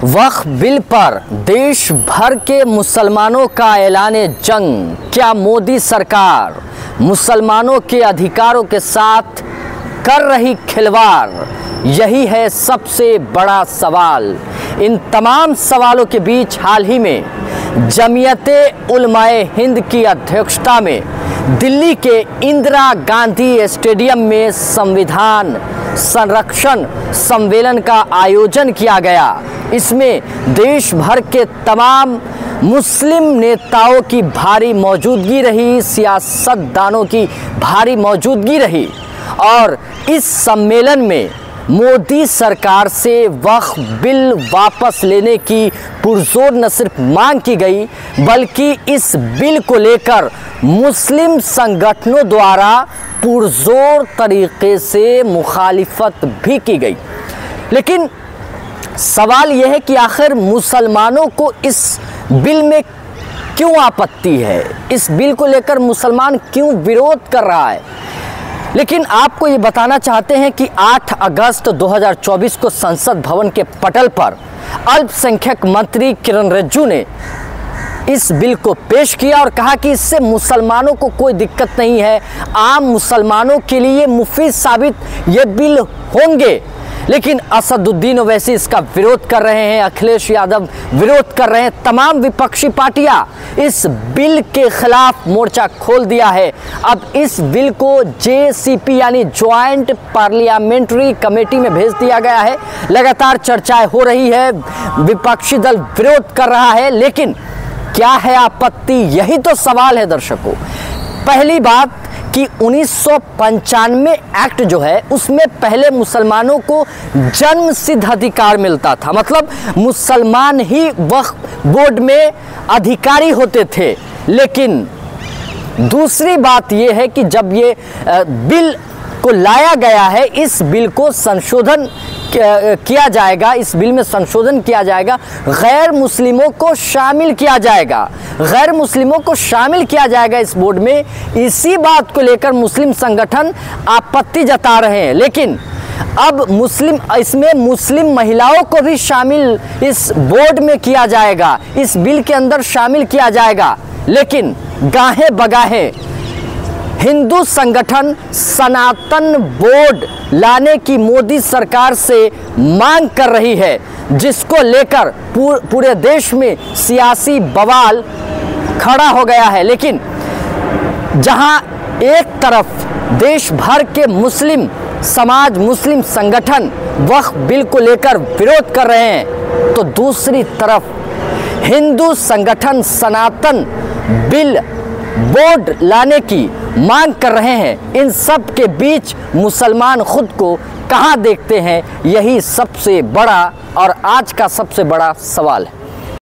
वक्फ bill पर देश भर के मुसलमानों का ऐलान जंग। क्या मोदी सरकार मुसलमानों के अधिकारों के साथ कर रही खिलवाड़? यही है सबसे बड़ा सवाल। इन तमाम सवालों के बीच हाल ही में जमीयते उलमाए हिंद की अध्यक्षता में दिल्ली के इंदिरा गांधी स्टेडियम में संविधान संरक्षण सम्मेलन का आयोजन किया गया। इसमें देश भर के तमाम मुस्लिम नेताओं की भारी मौजूदगी रही, सियासतदानों की भारी मौजूदगी रही और इस सम्मेलन में मोदी सरकार से वक्फ बिल वापस लेने की पुरजोर न सिर्फ मांग की गई बल्कि इस बिल को लेकर मुस्लिम संगठनों द्वारा पुरजोर तरीके से मुखालिफत भी की गई। लेकिन सवाल यह है कि आखिर मुसलमानों को इस बिल में क्यों आपत्ति है, इस बिल को लेकर मुसलमान क्यों विरोध कर रहा है। लेकिन आपको ये बताना चाहते हैं कि 8 अगस्त 2024 को संसद भवन के पटल पर अल्पसंख्यक मंत्री किरण रिजिजू ने इस बिल को पेश किया और कहा कि इससे मुसलमानों को कोई दिक्कत नहीं है, आम मुसलमानों के लिए मुफीद साबित ये बिल होंगे। लेकिन असदुद्दीन ओवैसी इसका विरोध कर रहे हैं, अखिलेश यादव विरोध कर रहे हैं, तमाम विपक्षी पार्टियां इस बिल के खिलाफ मोर्चा खोल दिया है। अब इस बिल को JCP यानी ज्वाइंट पार्लियामेंट्री कमेटी में भेज दिया गया है। लगातार चर्चाएं हो रही है, विपक्षी दल विरोध कर रहा है, लेकिन क्या है आपत्ति, यही तो सवाल है दर्शकों। पहली बात कि 1995 एक्ट जो है उसमें पहले मुसलमानों को जन्म सिद्ध अधिकार मिलता था, मतलब मुसलमान ही वक्फ बोर्ड में अधिकारी होते थे। लेकिन दूसरी बात यह है कि जब ये बिल को लाया गया है, इस बिल को संशोधन किया जाएगा, इस बिल में संशोधन किया जाएगा, गैर मुस्लिमों को शामिल किया जाएगा, गैर मुस्लिमों को शामिल किया जाएगा इस बोर्ड में। इसी बात को लेकर मुस्लिम संगठन आपत्ति जता रहे हैं। लेकिन अब इसमें मुस्लिम महिलाओं को भी शामिल इस बोर्ड में किया जाएगा, इस बिल के अंदर शामिल किया जाएगा। लेकिन गाहे बगाहे हिंदू संगठन सनातन बोर्ड लाने की मोदी सरकार से मांग कर रही है, जिसको लेकर पूरे देश में सियासी बवाल खड़ा हो गया है। लेकिन जहां एक तरफ देश भर के मुस्लिम समाज, मुस्लिम संगठन वक्फ बिल को लेकर विरोध कर रहे हैं, तो दूसरी तरफ हिंदू संगठन सनातन बिल बोर्ड लाने की मांग कर रहे हैं। इन सब के बीच मुसलमान खुद को कहां देखते हैं, यही सबसे बड़ा और आज का सबसे बड़ा सवाल है।